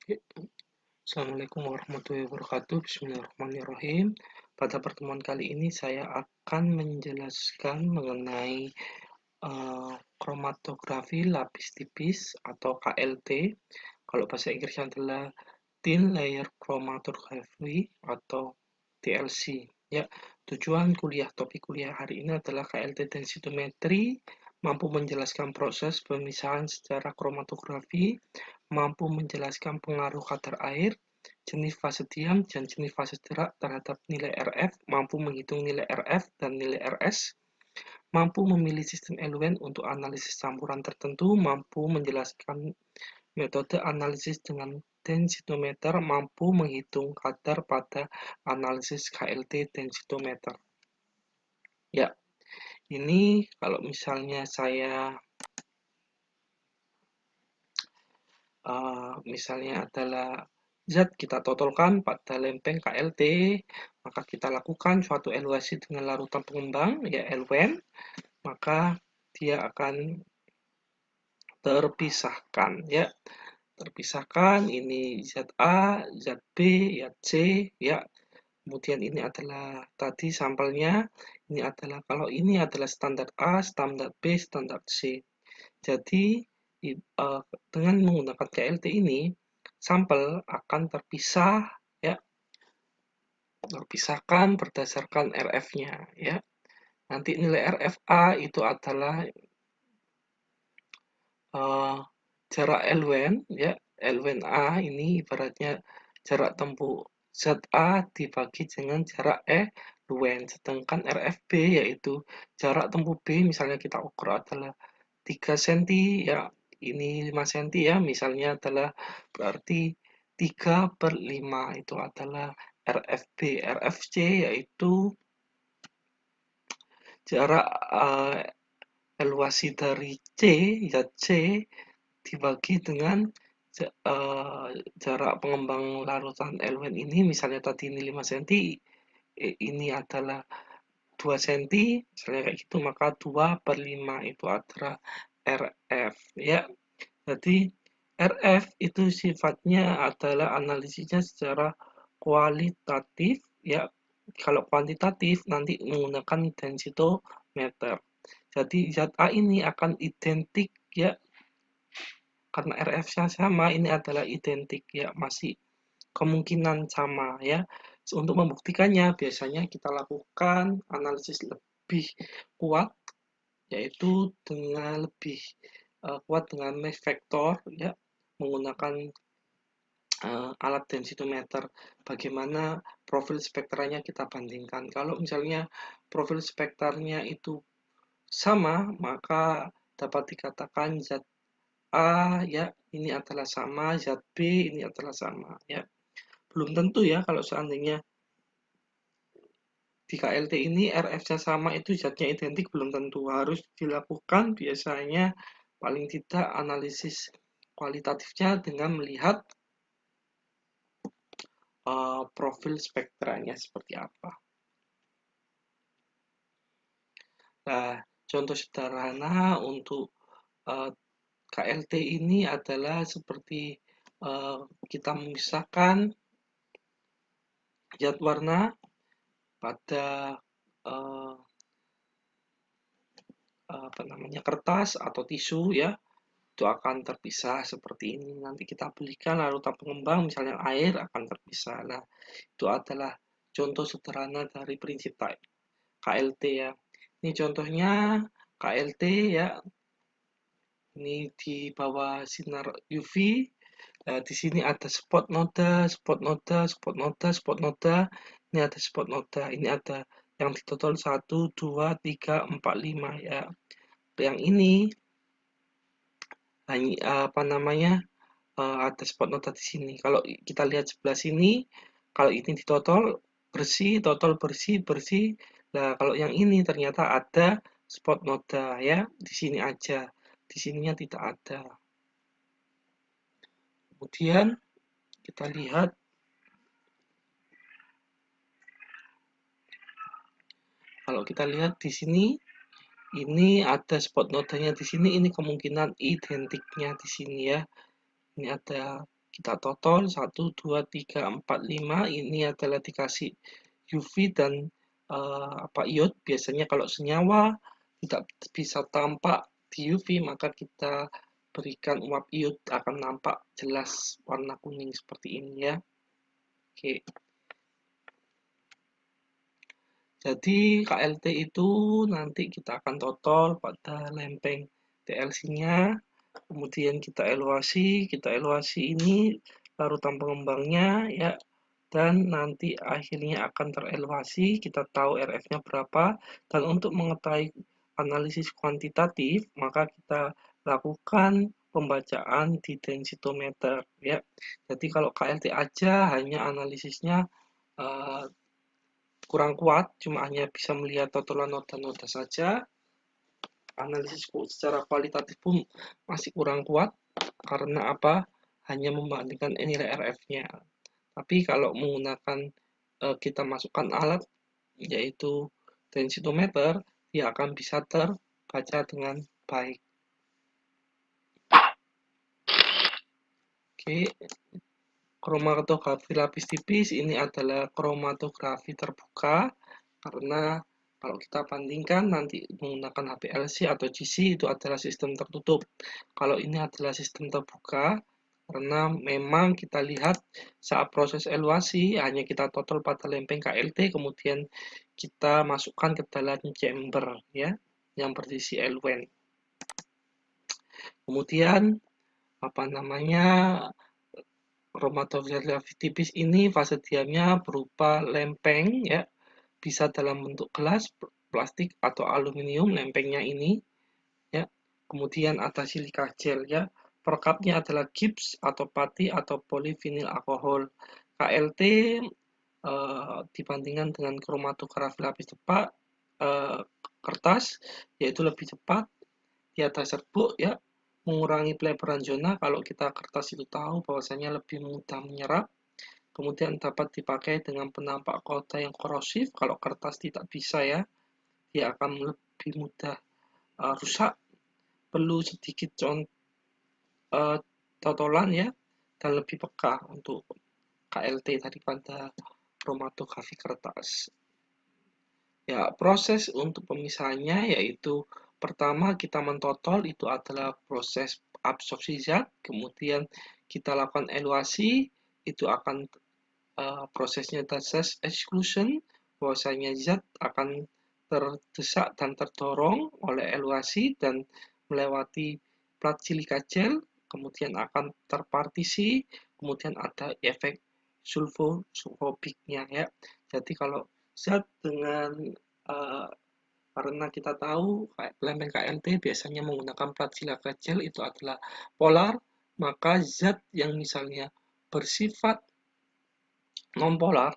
Assalamualaikum warahmatullahi wabarakatuh. Bismillahirrahmanirrahim. Pada pertemuan kali ini saya akan menjelaskan mengenai kromatografi lapis tipis atau KLT. Kalau bahasa Inggrisnya adalah Thin Layer Chromatography atau TLC. Ya, tujuan topik kuliah hari ini adalah KLT densitometry, mampu menjelaskan proses pemisahan secara kromatografi, mampu menjelaskan pengaruh kadar air, jenis fase diam dan jenis fase gerak terhadap nilai RF, mampu menghitung nilai RF dan nilai RS, mampu memilih sistem eluen untuk analisis campuran tertentu, mampu menjelaskan metode analisis dengan densitometer, mampu menghitung kadar pada analisis KLT densitometer. Ya, ini kalau misalnya saya misalnya adalah zat kita totolkan pada lempeng KLT, maka kita lakukan suatu eluasi dengan larutan pengembang, ya eluen, maka dia akan terpisahkan, ya. Terpisahkan, ini zat A, zat B, ya C, ya. Kemudian ini adalah tadi sampelnya, ini adalah kalau ini adalah standar A, standar B, standar C. Jadi dengan menggunakan KLT ini, sampel akan terpisah, ya, terpisahkan berdasarkan RF-nya, ya. Nanti nilai RFA itu adalah jarak eluen, ya, eluen A ini ibaratnya jarak tempuh zat A dibagi dengan jarak eluen, sedangkan RFB yaitu jarak tempuh B, misalnya kita ukur adalah 3 cm, ya ini 5 cm, ya misalnya adalah berarti 3/5 itu adalah RFB. RFC yaitu jarak eluasi dari C, zat C dibagi dengan jarak pengembang larutan eluen ini, misalnya tadi ini 5 cm, ini adalah 2 cm, misalnya kayak gitu, maka 2/5 itu adalah RF, ya. Jadi RF itu sifatnya adalah analisisnya secara kualitatif, ya. Kalau kuantitatif nanti menggunakan densitometer. Jadi zat A ini akan identik, ya, karena RF-nya sama, ini adalah identik, ya, masih kemungkinan sama, ya. Untuk membuktikannya biasanya kita lakukan analisis lebih kuat, yaitu dengan lebih kuat dengan mass vector, ya, menggunakan alat densitometer. Bagaimana profil spektranya kita bandingkan. Kalau misalnya profil spektranya itu sama, maka dapat dikatakan zat A, ya, ini adalah sama, zat B ini adalah sama, ya. Belum tentu, ya, kalau seandainya di KLT ini RF-nya sama itu zatnya identik, belum tentu. Harus dilakukan biasanya paling tidak analisis kualitatifnya dengan melihat profil spektranya seperti apa. Nah, contoh sederhana untuk KLT ini adalah seperti kita memisahkan zat warna pada kertas atau tisu, ya, itu akan terpisah seperti ini. Nanti kita belikan larutan pengembang, misalnya air, akan terpisah. Nah, itu adalah contoh sederhana dari prinsip KLT, ya. Ini contohnya KLT, ya. Ini di bawah sinar UV. Di sini ada spot noda, spot noda, spot noda, spot noda. Ini ada spot noda. Ini ada yang ditotal 1, 2, 3, 4, 5, ya. Yang ini ada spot noda di sini. Kalau kita lihat sebelah sini, kalau ini ditotol bersih, total bersih, bersih. Nah, kalau yang ini ternyata ada spot noda, ya, di sini aja. Di sininya tidak ada. Kemudian kita lihat kalau kita lihat di sini, ini ada spot nodanya di sini, ini kemungkinan identiknya di sini, ya. Ini ada Kita total 1, 2, 3, 4, 5. Ini adalah dikasih UV dan iod. Biasanya kalau senyawa tidak bisa tampak di UV, maka kita berikan uap iod, akan nampak jelas warna kuning seperti ini ya. Oke. Jadi KLT itu nanti kita akan total pada lempeng TLC-nya, kemudian kita eluasi ini larutan pengembangnya ya, dan nanti akhirnya akan tereluasi, kita tahu RF-nya berapa, dan untuk mengetahui analisis kuantitatif, maka kita lakukan pembacaan di densitometer ya. Jadi kalau KLT aja hanya analisisnya kurang kuat, cuma hanya bisa melihat totalan noda-noda saja. Analisis secara kualitatif pun masih kurang kuat, karena apa? Hanya membandingkan nilai RF-nya. Tapi kalau menggunakan kita masukkan alat, yaitu densitometer, dia akan bisa terbaca dengan baik. Oke, kromatografi lapis tipis ini adalah kromatografi terbuka, karena kalau kita bandingkan nanti menggunakan HPLC atau GC itu adalah sistem tertutup. Kalau ini adalah sistem terbuka, karena memang kita lihat saat proses eluasi hanya kita total pada lempeng KLT, kemudian kita masukkan ke dalam chamber ya, yang berisi eluent. Kemudian kromatografi tipis ini fase diamnya berupa lempeng ya, bisa dalam bentuk gelas, plastik atau aluminium lempengnya ini ya. Kemudian ada silika gel ya. Perekapnya adalah gips atau pati atau polivinil alkohol. KLT dibandingkan dengan kromatografi lapis tepak kertas, yaitu lebih cepat, di atas serbuk ya, mengurangi pelebaran zona. Kalau kita kertas itu tahu bahwasanya lebih mudah menyerap, kemudian dapat dipakai dengan penampak kota yang korosif. Kalau kertas tidak bisa ya, dia akan lebih mudah rusak, perlu sedikit totolan ya, dan lebih peka untuk KLT daripada kromatografi kertas. Ya, proses untuk pemisahannya yaitu pertama kita mentotol, itu adalah proses absorpsi zat, kemudian kita lakukan eluasi, itu akan prosesnya proses exclusion, bahwasanya zat akan terdesak dan terdorong oleh eluasi dan melewati plat silika gel, kemudian akan terpartisi, kemudian ada efek sulfofobiknya ya. Jadi kalau zat dengan karena kita tahu lempeng KLT biasanya menggunakan plat silika gel itu adalah polar, maka zat yang misalnya bersifat non-polar,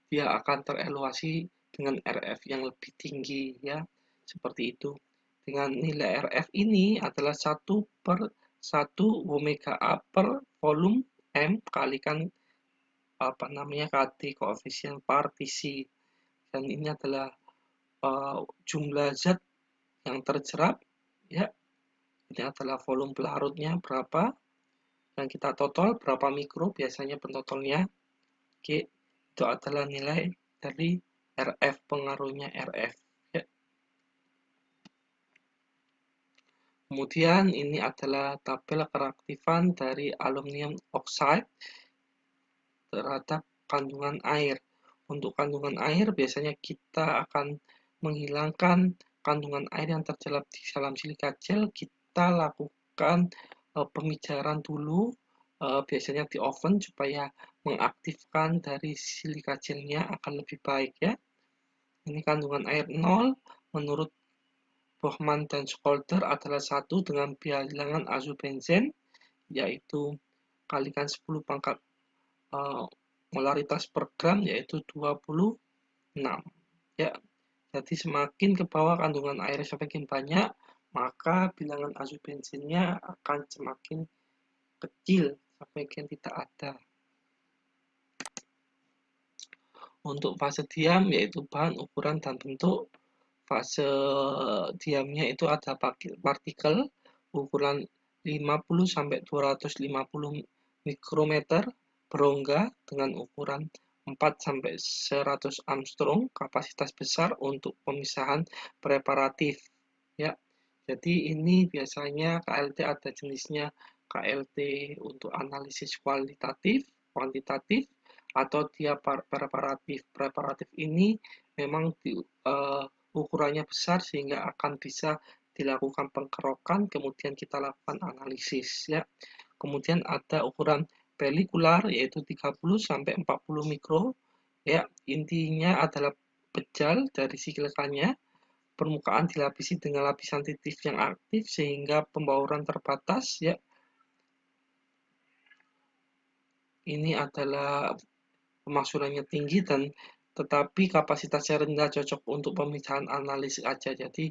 dia akan tereluasi dengan RF yang lebih tinggi ya, seperti itu. Dengan nilai RF ini adalah 1/1 omega A per volume M kalikan KT, koefisien partisi, dan ini adalah jumlah zat yang terjerap ya. Ini adalah volume pelarutnya berapa, dan kita total berapa mikro biasanya pentotolnya. Oke, itu adalah nilai dari RF, pengaruhnya RF ya. Kemudian ini adalah tabel kereaktifan dari aluminium oxide terhadap kandungan air. Untuk kandungan air biasanya kita akan menghilangkan kandungan air yang terjerap di dalam silika gel. Kita lakukan pemijaran dulu, biasanya di oven, supaya mengaktifkan dari silika gelnya akan lebih baik ya. Ini kandungan air 0 menurut Bohman dan Scholder adalah 1 dengan bilangan azobenzen, yaitu kalikan 10 pangkat molaritas per gram, yaitu 26 ya. Jadi semakin ke bawah kandungan air semakin banyak, maka bilangan azobenzennya akan semakin kecil, semakin tidak ada. Untuk fase diam yaitu bahan, ukuran, dan bentuk. Fase diamnya itu ada partikel ukuran 50 sampai 250 mikrometer, berongga dengan ukuran 4-100 Armstrong, kapasitas besar untuk pemisahan preparatif. Ya, jadi ini biasanya KLT ada jenisnya KLT untuk analisis kualitatif, kuantitatif, atau dia preparatif. Preparatif ini memang ukurannya besar sehingga akan bisa dilakukan pengkerokan, kemudian kita lakukan analisis. Ya, kemudian ada ukuran pelikular yaitu 30-40 mikro. Ya, intinya adalah pejal dari silikanya. Permukaan dilapisi dengan lapisan titif yang aktif sehingga pembauran terbatas. Ya, ini adalah pemaksulannya tinggi dan tetapi kapasitasnya rendah, cocok untuk pemisahan analisis aja. Jadi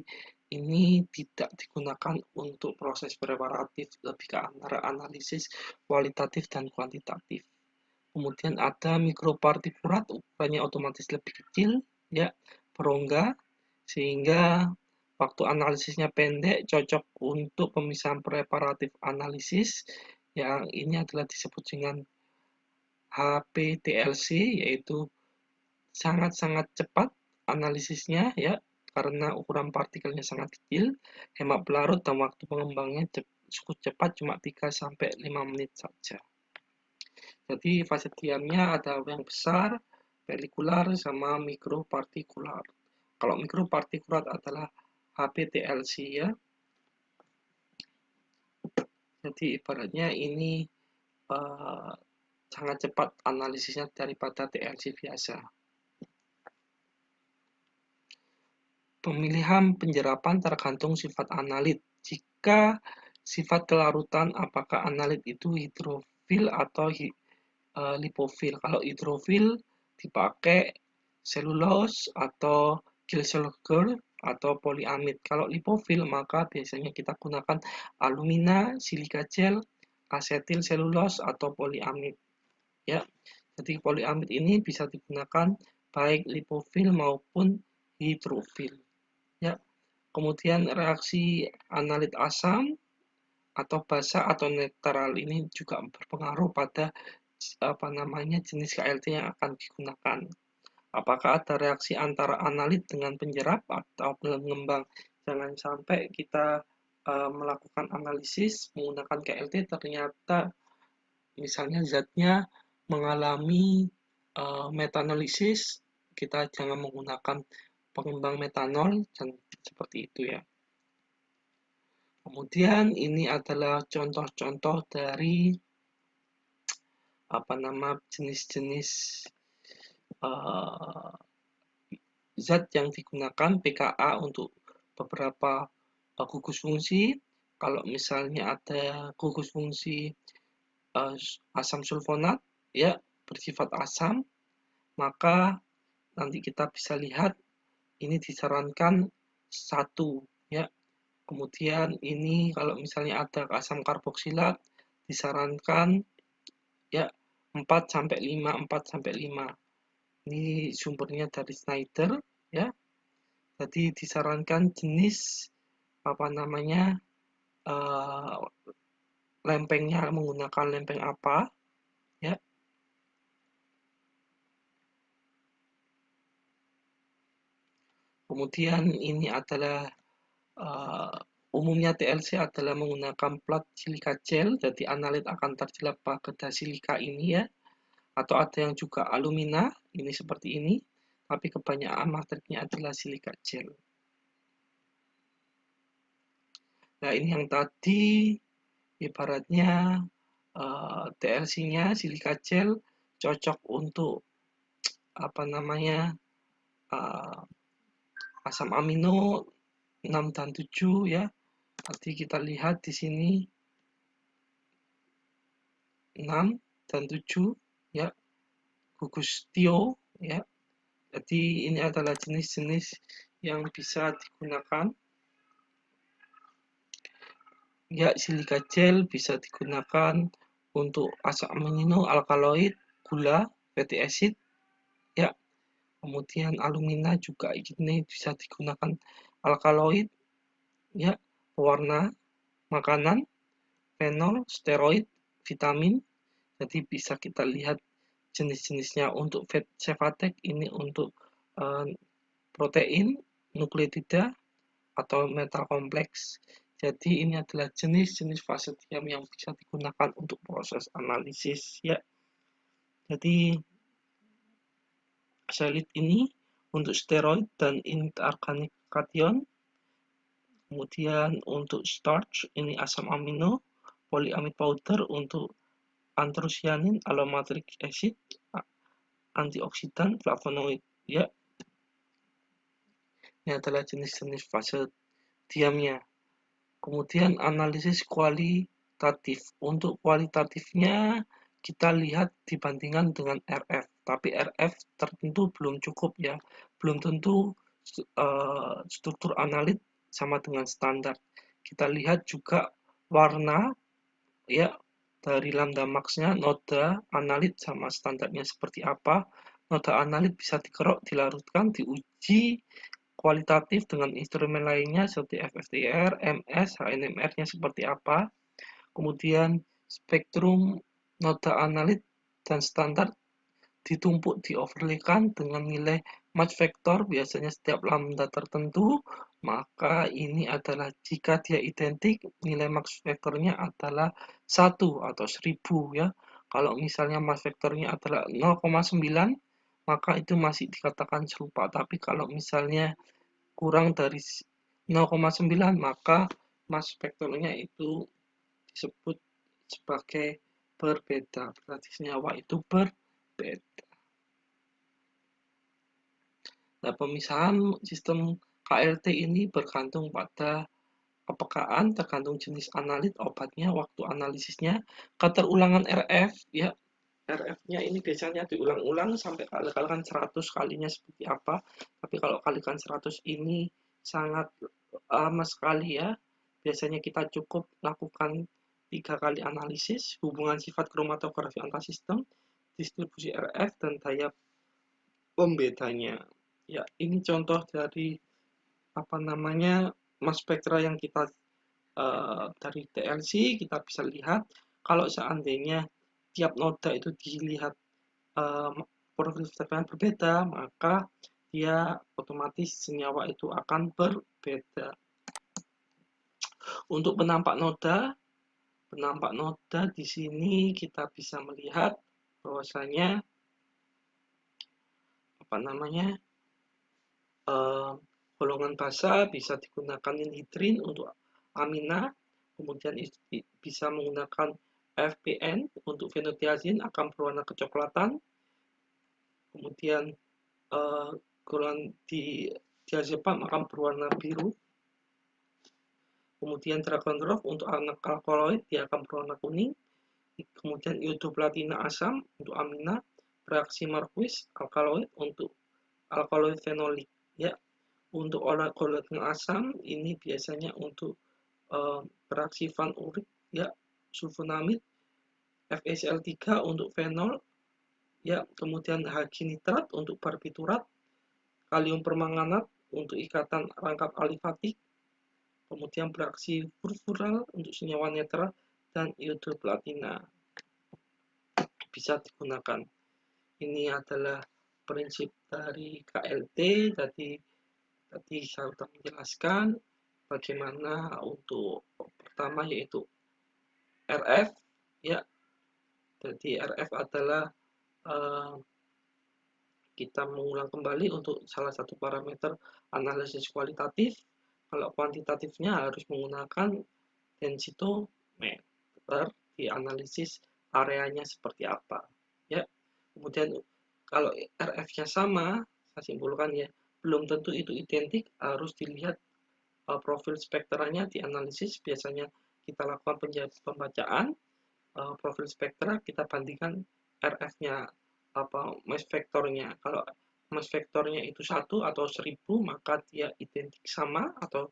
ini tidak digunakan untuk proses preparatif, lebih ke antara analisis kualitatif dan kuantitatif. Kemudian ada mikropartikulat, ukurannya otomatis lebih kecil, ya, berongga, sehingga waktu analisisnya pendek, cocok untuk pemisahan preparatif analisis, yang ini adalah disebut dengan HPTLC, yaitu sangat-sangat cepat analisisnya, ya, karena ukuran partikelnya sangat kecil, hemat pelarut dan waktu pengembangnya cukup cepat, cuma 3-5 menit saja. Jadi fase diamnya ada yang besar, pelikular, sama mikropartikular. Kalau mikropartikular adalah HPTLC, ya. Jadi ibaratnya ini sangat cepat analisisnya daripada TLC biasa. Pemilihan penjerapan tergantung sifat analit. Jika sifat kelarutan, apakah analit itu hidrofil atau lipofil. Kalau hidrofil dipakai selulose atau gel atau poliamid. Kalau lipofil maka biasanya kita gunakan alumina, silika gel, asetil selulose atau poliamid. Ya, jadi poliamid ini bisa digunakan baik lipofil maupun hidrofil. Ya, kemudian reaksi analit asam atau basa atau netral ini juga berpengaruh pada jenis KLT yang akan digunakan. Apakah ada reaksi antara analit dengan penjerap atau pengembang? Jangan sampai kita melakukan analisis menggunakan KLT ternyata misalnya zatnya mengalami metanolisis, kita jangan menggunakan pengembang metanol dan seperti itu, ya. Kemudian ini adalah contoh-contoh dari jenis-jenis zat yang digunakan pKa untuk beberapa gugus fungsi. Kalau misalnya ada gugus fungsi asam sulfonat, ya, bersifat asam, maka nanti kita bisa lihat ini disarankan 1, ya. Kemudian ini kalau misalnya ada asam karboksilat disarankan, ya, 4-5. Ini sumbernya dari Snyder, ya. Jadi disarankan jenis lempengnya menggunakan lempeng apa, ya. Kemudian ini adalah umumnya TLC adalah menggunakan plat silika gel, jadi analit akan terjebak pada silika ini, ya. Atau ada yang juga alumina, ini seperti ini, tapi kebanyakan materinya adalah silika gel. Nah, ini yang tadi ibaratnya TLC-nya silika gel cocok untuk asam amino 6 dan 7, ya. Tadi kita lihat di sini 6 dan 7, ya. Gugus tio, ya. Jadi ini adalah jenis-jenis yang bisa digunakan. Ya, silika gel bisa digunakan untuk asam amino, alkaloid, gula, fatty acid, ya. Kemudian alumina juga ini bisa digunakan alkaloid, ya, pewarna makanan, fenol, steroid, vitamin. Jadi bisa kita lihat jenis-jenisnya. Untuk Cevatek ini untuk protein, nukleotida, atau metal kompleks. Jadi ini adalah jenis-jenis fase diam yang bisa digunakan untuk proses analisis ya. Jadi solid ini untuk steroid dan inorganic kation. Kemudian untuk starch ini asam amino, polyamide powder untuk anthocyanin, aromatic acid, antioksidan, flavonoid ya. Ini adalah jenis-jenis fase diamnya. Kemudian analisis kualitatif. Untuk kualitatifnya kita lihat dibandingkan dengan RF. Tapi RF tertentu belum cukup ya. Belum tentu struktur analit sama dengan standar. Kita lihat juga warna ya, dari lambda max-nya, noda analit sama standarnya seperti apa. Noda analit bisa dikerok, dilarutkan, diuji kualitatif dengan instrumen lainnya seperti FFTR, MS, HNMR-nya seperti apa. Kemudian spektrum noda analit dan standar ditumpuk dioverlaykan dengan nilai match vector biasanya setiap lambda tertentu, maka ini adalah jika dia identik nilai match vectornya adalah 1 atau 1000 ya. Kalau misalnya match vectornya adalah 0,9 maka itu masih dikatakan serupa, tapi kalau misalnya kurang dari 0,9 maka match vectornya itu disebut sebagai berbeda, berarti senyawa itu berbeda. Nah, pemisahan sistem KLT ini bergantung pada kepekaan, tergantung jenis analit, obatnya, waktu analisisnya, keterulangan RF, ya. RF-nya ini biasanya diulang-ulang sampai kalikan 100 kalinya seperti apa. Tapi kalau kalikan 100 ini sangat lama sekali ya. Biasanya kita cukup lakukan 3 kali analisis, hubungan sifat kromatografi antar sistem, distribusi RF, dan daya pembedanya. Ya, ini contoh dari mass spektra yang kita dari TLC kita bisa lihat kalau seandainya tiap noda itu dilihat profil tegangan berbeda, maka dia otomatis senyawa itu akan berbeda. Untuk penampak noda di sini kita bisa melihat bahwasanya golongan basa bisa digunakan inhidrin untuk amina, kemudian bisa menggunakan FPN untuk fenotiazin akan berwarna kecoklatan, kemudian golongan diazepam akan berwarna biru, kemudian dragon rock untuk anak alkaloid dia akan berwarna kuning, kemudian iodoplatina asam untuk amina, reaksi Marquis alkaloid untuk alkaloid fenolik ya. Untuk alkaloid yang asam ini biasanya untuk bereaksi Van Urik ya, sulfonamid, FeCl3 untuk fenol ya, kemudian Hg nitrat untuk barbiturat, kalium permanganat untuk ikatan rangkap alifatik, kemudian bereaksi furfural untuk senyawa netral, dan iodoplatina bisa digunakan. Ini adalah prinsip dari KLT. Tadi saya sudah menjelaskan bagaimana untuk pertama yaitu RF ya. Jadi RF adalah kita mengulang kembali untuk salah satu parameter analisis kualitatif. Kalau kuantitatifnya harus menggunakan densitometer di analisis areanya seperti apa ya. Kemudian kalau RF-nya sama, saya simpulkan ya, belum tentu itu identik, harus dilihat profil spektranya dianalisis. Biasanya kita lakukan pembacaan profil spektra, kita bandingkan RF-nya mass vektornya. Kalau mass vektornya itu 1 atau 1000 maka dia identik sama atau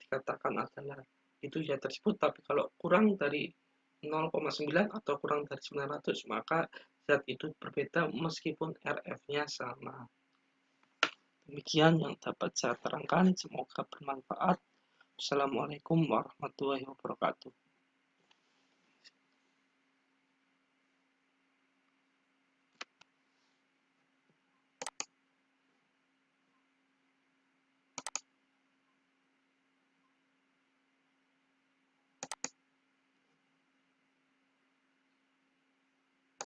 dikatakan adalah itu ya tersebut. Tapi kalau kurang dari 0,9 atau kurang dari 900 maka zat itu berbeda meskipun RF-nya sama. Demikian yang dapat saya terangkan, semoga bermanfaat. Assalamualaikum warahmatullahi wabarakatuh.